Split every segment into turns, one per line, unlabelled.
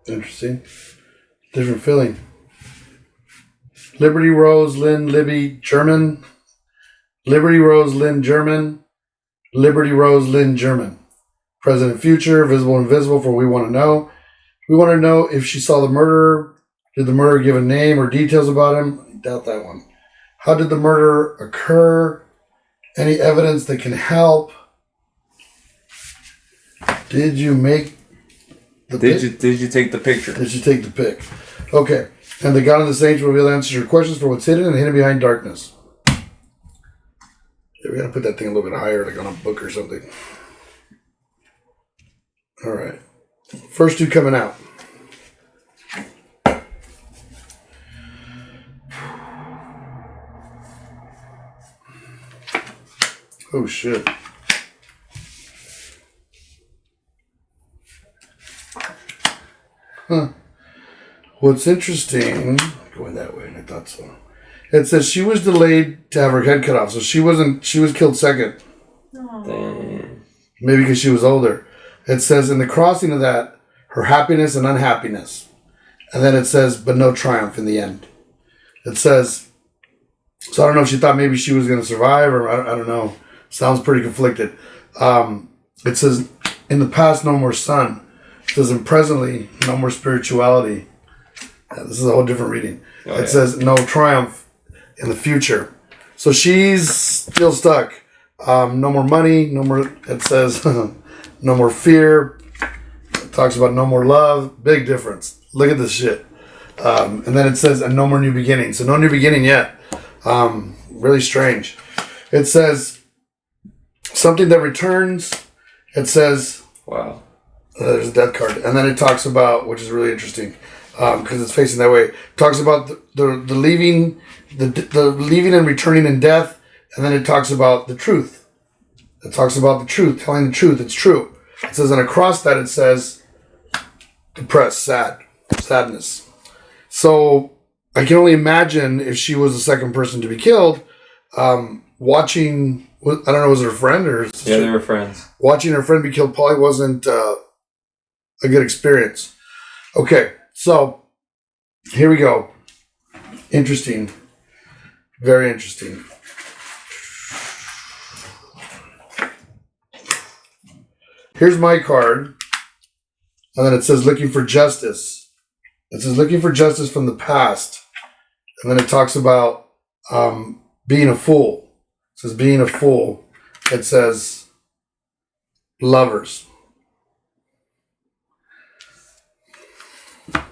Interesting. Different feeling. Liberty Rose Lynn Libby German. Liberty Rose Lynn German. Liberty Rose Lynn German. Present future, visible invisible for we want to know. We want to know if she saw the murderer. Did the murderer give a name or details about him? I doubt that one. How did the murder occur? Any evidence that can help? Did you make the pic?
Did you take the picture?
Did you take the pic? Okay. And the God of the Saints will reveal answers to your questions for what's hidden and hidden behind darkness. Yeah, we gotta put that thing a little bit higher, like on a book or something. All right. First two coming out. Oh, shit. Huh. What's interesting, going that way, and I thought so. It says she was delayed to have her head cut off, so she was killed second.
Damn.
Maybe because she was older. It says in the crossing of that, her happiness and unhappiness. And then it says, but no triumph in the end. It says, so I don't know if she thought maybe she was going to survive, or I don't know. Sounds pretty conflicted. It says, in the past, no more sun. It says, in presently, no more spirituality. Yeah, this is a whole different reading. It says, no triumph in the future. So she's still stuck. No more money. No more, it says, no more fear. It talks about no more love. Big difference. Look at this shit. And then it says, and no more new beginning. So no new beginning yet. Really strange. It says, something that returns. It says,
wow.
There's a death card. And then it talks about, which is really interesting, because it's facing that way. It talks about the leaving, the leaving and returning in death. And then it talks about the truth. It talks about the truth, telling the truth. It's true. It says, and across that it says, depressed, sadness. So I can only imagine if she was the second person to be killed, watching, I don't know, was it her friend or?
Yeah, they were friends.
Watching her friend be killed probably wasn't a good experience. Okay, so here we go. Interesting. Very interesting. Here's my card. And then it says looking for justice. It says looking for justice from the past. And then it talks about being a fool. It says being a fool. It says lovers.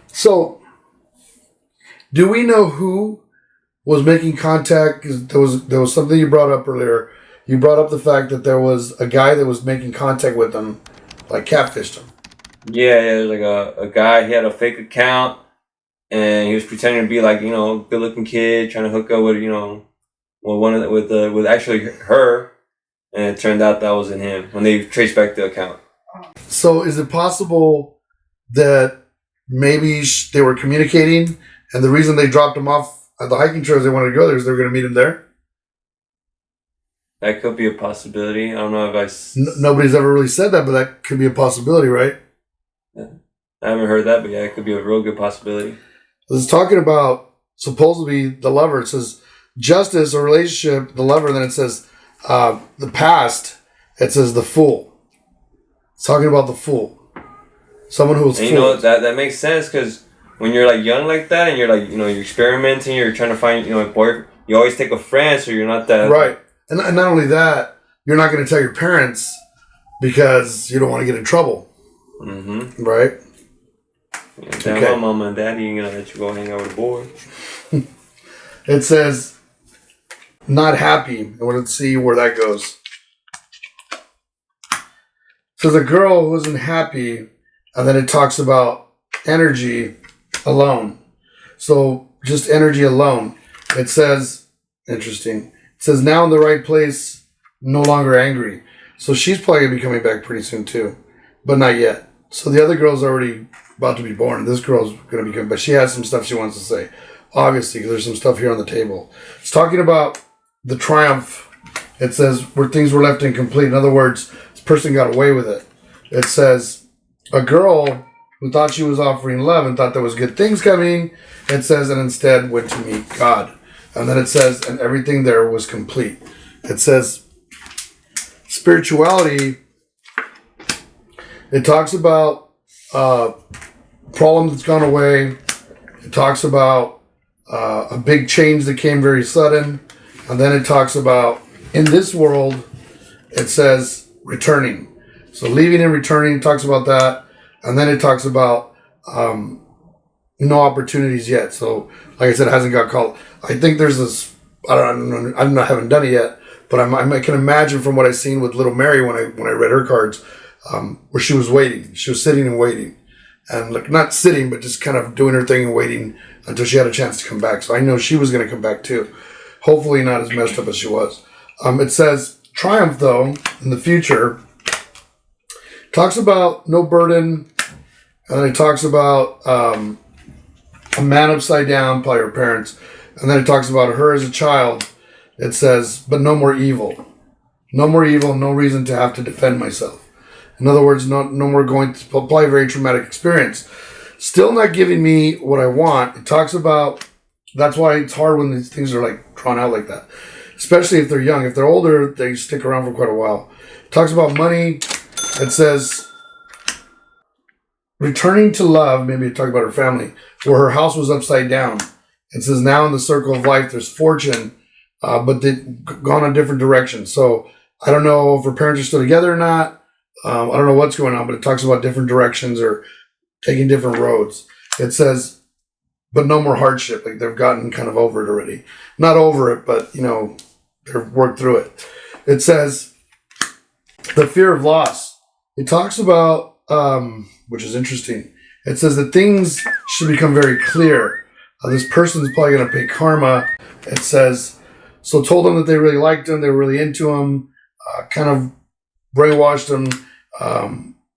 So, do we know who was making contact? There was something you brought up earlier. You brought up the fact that there was a guy that was making contact with them, like catfished him.
Yeah, there's like a guy. He had a fake account, and he was pretending to be like, good looking kid, trying to hook up with with actually her, and it turned out that wasn't him when they traced back the account.
So is it possible that maybe they were communicating, and the reason they dropped him off at the hiking trails they wanted to go there is they were going to meet him there?
That could be a possibility. I don't know if
nobody's ever really said that, but that could be a possibility, right?
Yeah. I haven't heard that, but yeah, it could be a real good possibility.
It's talking about supposedly the lover. It says justice or relationship, the lover. Then it says the past. It says the fool. It's talking about the fool. Someone who was fooled.
That makes sense because when you're like young like that and you're like, you're experimenting, you're trying to find, a boy, you always take a friend, so you're not that.
Right. And not only that, you're not going to tell your parents because you don't want to get in trouble.
Mm-hmm.
Right?
Yeah, damn, okay. My mama and daddy ain't going to let you go hang out with a boy.
It says, not happy. I want to see where that goes. It says a girl who wasn't happy, and then it talks about energy alone. So just energy alone. It says, interesting. It says now in the right place, no longer angry. So she's probably going to be coming back pretty soon too, but not yet. So the other girl's already about to be born. This girl's going to be coming, but she has some stuff she wants to say. Obviously, because there's some stuff here on the table. It's talking about the triumph. It says where things were left incomplete. In other words, this person got away with it. It says a girl who thought she was offering love and thought there was good things coming. It says, and instead went to meet God. And then it says, and everything there was complete. It says, spirituality, it talks about problem that's gone away. It talks about a big change that came very sudden. And then it talks about, in this world, it says returning. So leaving and returning, it talks about that. And then it talks about no opportunities yet. So, like I said, it hasn't got called. I think there's this, I haven't done it yet, but I can imagine from what I've seen with Little Mary when I read her cards, where she was waiting. She was sitting and waiting. And like not sitting, but just kind of doing her thing and waiting until she had a chance to come back. So I know she was going to come back too. Hopefully not as messed up as she was. It says triumph, though, in the future. Talks about no burden. And then it talks about a man upside down, probably her parents. And then it talks about her as a child. It says, but no more evil. No more evil, no reason to have to defend myself. In other words, no more going to apply a very traumatic experience. Still not giving me what I want. It talks about, that's why it's hard when these things are like drawn out like that. Especially if they're young. If they're older, they stick around for quite a while. It talks about money. It says, returning to love, maybe it talks about her family, where her house was upside down. It says, now in the circle of life, there's fortune, but they've gone a different direction. So I don't know if her parents are still together or not. I don't know what's going on, but it talks about different directions or taking different roads. It says, but no more hardship. Like they've gotten kind of over it already. Not over it, but, they've worked through it. It says, the fear of loss. It talks about, which is interesting. It says that things should become very clear. This person's probably going to pay karma. It says, so told them that they really liked him. They were really into him. Kind of brainwashed him.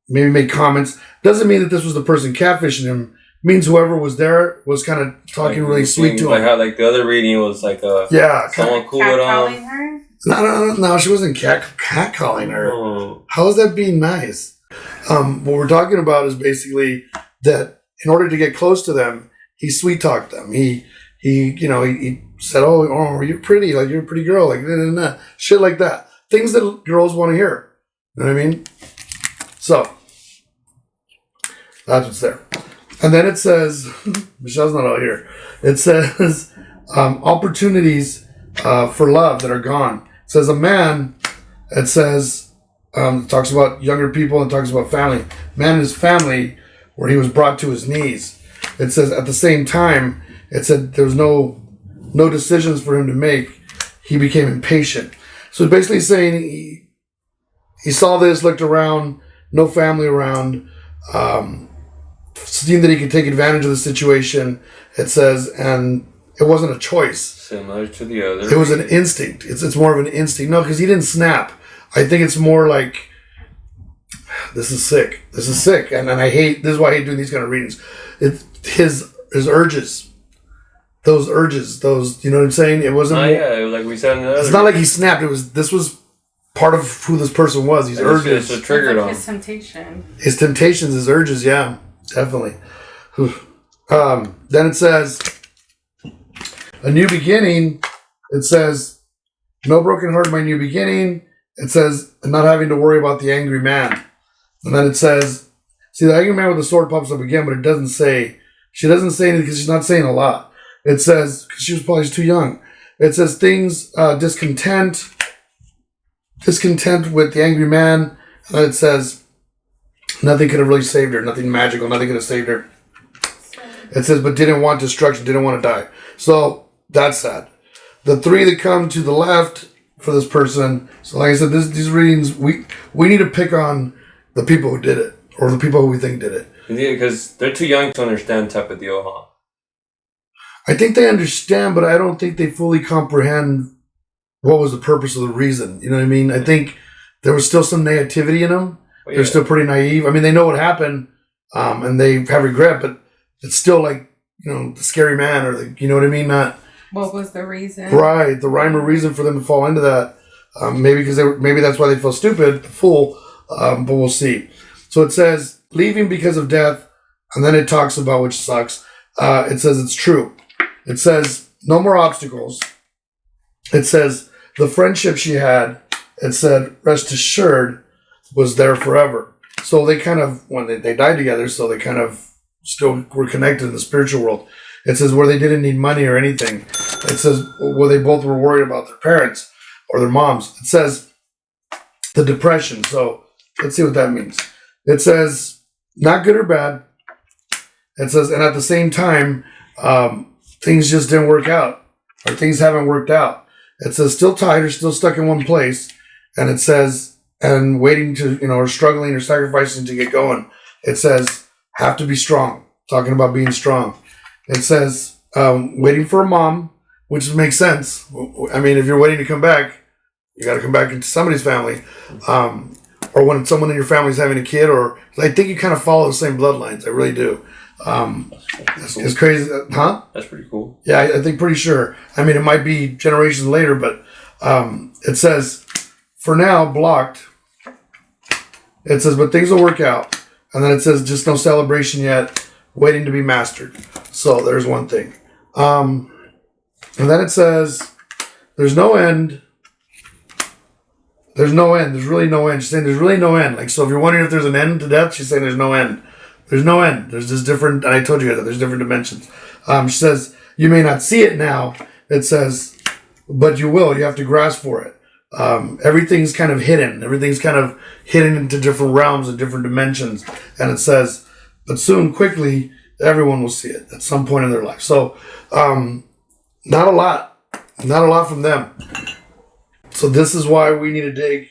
Maybe made comments. Doesn't mean that this was the person catfishing him. Means whoever was there was kind of talking really sweet to him.
Like how like the other reading was like someone cool with him.
No, she wasn't catcalling her.
Oh.
How is that being nice? What we're talking about is basically that in order to get close to them, he sweet talked them. He said, "Oh, you're pretty. Like you're a pretty girl. Like nah. Shit like that. Things that girls want to hear. You know what I mean?" So that's what's there. And then it says, Michelle's not out here. It says opportunities for love that are gone. It says a man. It says talks about younger people and talks about family. Man and his family, where he was brought to his knees. It says at the same time, it said there was no decisions for him to make. He became impatient. So it's basically saying he saw this, looked around, no family around, seeing that he could take advantage of the situation. It says, and it wasn't a choice.
Similar to the other.
It was an instinct. It's more of an instinct. No, because he didn't snap. I think it's more like, this is sick. This is sick. And I hate, this is why I hate doing these kind of readings. It's his urges. Those urges, you know what I'm saying? It wasn't.
Like we said in the other.
It's not like he snapped. This was part of who this person was. These urges.
It's triggered on
his temptation.
His temptations, his urges, yeah. Definitely. Then it says, a new beginning. It says, no broken heart, my new beginning. It says, not having to worry about the angry man. And then it says, see, the angry man with the sword pops up again, but it doesn't say, she doesn't say anything because she's not saying a lot. It says, because she was probably too young. It says things, discontent with the angry man. And then it says, nothing could have really saved her. Nothing magical. Nothing could have saved her. It says, but didn't want destruction. Didn't want to die. So that's sad. The three that come to the left for this person. So like I said, these readings, we need to pick on the people who did it. Or the people who we think did it.
Yeah, because they're too young to understand type of deal, huh?
I think they understand, but I don't think they fully comprehend what was the purpose of the reason. You know what I mean? I think there was still some naivety in them.
Well,
They're still pretty naive. I mean, they know what happened, and they have regret, but it's still like, the scary man or you know what I mean? Not
what was the reason?
Right, the rhyme or reason for them to fall into that. Maybe because maybe that's why they feel stupid, fool. But we'll see. So it says, leaving because of death, And then it talks about, which sucks, it says it's true. It says no more obstacles. It says the friendship she had, it said, rest assured, was there forever. So they kind of, when they died together, so they kind of still were connected in the spiritual world. It says where they didn't need money or anything. It says where they both were worried about their parents or their moms. It says the depression. So let's see what that means. It says not good or bad. It says, and at the same time, things just didn't work out, or things haven't worked out. It says still tied or still stuck in one place. And it says, and waiting to, or struggling or sacrificing to get going. It says, have to be strong. Talking about being strong. It says, waiting for a mom, which makes sense. I mean, if you're waiting to come back, you got to come back into somebody's family. Or when someone in your family is having a kid, or I think you kind of follow the same bloodlines. I really do. It's crazy. Huh?
That's pretty cool.
Yeah, I think pretty sure. I mean, it might be generations later, but it says, for now, blocked. It says, but things will work out. And then it says, just no celebration yet, waiting to be mastered. So there's one thing. And then it says, there's no end. There's no end. There's really no end. She's saying there's really no end. Like, so if you're wondering if there's an end to death, she's saying there's no end. There's no end. There's just different, and I told you that there's different dimensions. She says, you may not see it now. It says, but you will. You have to grasp for it. Everything's kind of hidden. Everything's kind of hidden into different realms and different dimensions. And it says, but soon, quickly, everyone will see it at some point in their life. So, not a lot. Not a lot from them. So this is why we need to dig.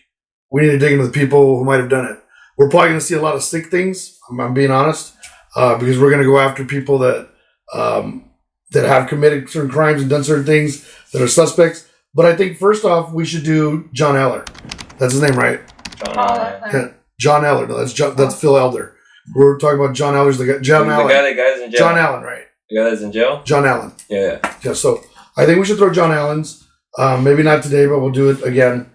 We need to dig into the people who might have done it. We're probably going to see a lot of sick things. I'm being honest, because we're going to go after people that have committed certain crimes and done certain things that are suspects. But I think first off, we should do John Eller. That's his name, right? John Eller. No, that's Phil Elder. We're talking about John Eller's the guy. John Allen.
The guy that's in jail.
John Allen, right?
The guy that's in jail.
John Allen.
Yeah.
Yeah. So I think we should throw John Allen's. Maybe not today, but we'll do it again.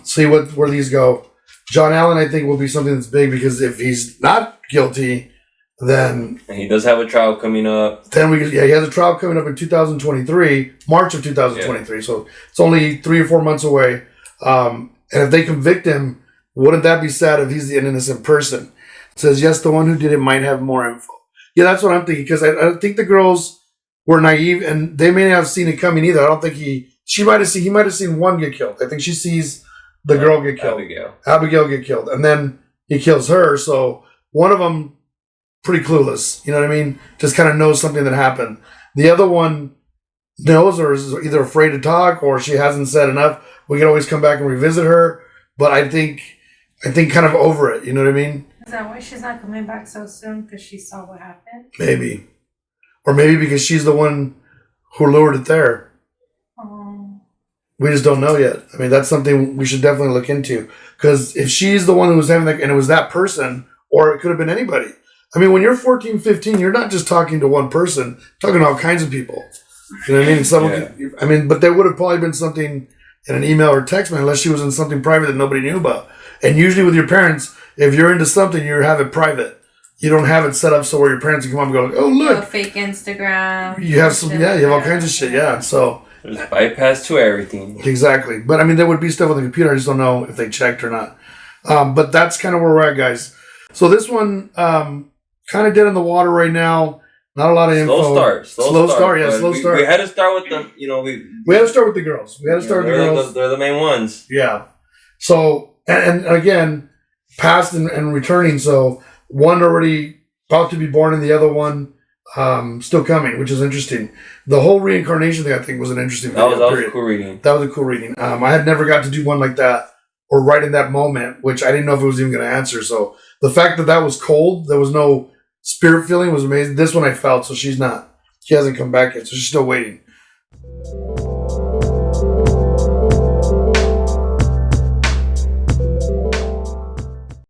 See where these go. John Allen, I think, will be something that's big, because if he's not guilty, then...
And he does have a trial coming up.
Then he has a trial coming up in 2023, March of 2023. Yeah. So it's only 3 or 4 months away. And if they convict him, wouldn't that be sad if he's an innocent person? It says, yes, the one who did it might have more info. Yeah, that's what I'm thinking, because I think the girls were naive, and they may not have seen it coming either. I don't think he might have seen one get killed. I think she sees the girl get killed. Abigail get killed. And then he kills her. So one of them, pretty clueless. You know what I mean? Just kind of knows something that happened. The other one knows, or is either afraid to talk, or she hasn't said enough. We can always come back and revisit her. But I think kind of over it. You know what I mean?
Is that why she's not coming back so soon? Because she saw what happened?
Maybe. Or maybe because she's the one who lured it there. We just don't know yet. I mean, that's something we should definitely look into. Because if she's the one who was having that, and it was that person, or it could have been anybody. I mean, when you're 14, 15, you're not just talking to one person, you're talking to all kinds of people. You know what I mean? But there would have probably been something in an email or text, man, unless she was in something private that nobody knew about. And usually with your parents, if you're into something, you have it private. You don't have it set up so where your parents can come up and go, oh, look.
Fake Instagram.
You have you have all kinds of shit, yeah. So...
There's bypass to everything.
Exactly. But I mean, there would be stuff on the computer. I just don't know if they checked or not. But that's kind of where we're at, guys. So this one, kind of dead in the water right now. Not a lot of info. Slow start.
We had to start with the,
we had to start with the girls. They're
the main ones.
Yeah. So, and again, past and returning. So one already about to be born and the other one still coming, which is interesting. The whole reincarnation thing, I think, was an interesting video.
That was a cool reading.
That was a cool reading. I had never got to do one like that, or right in that moment, which I didn't know if it was even going to answer. So the fact that was cold, there was no spirit feeling, was amazing. This one I felt, so she hasn't come back yet, so she's still waiting.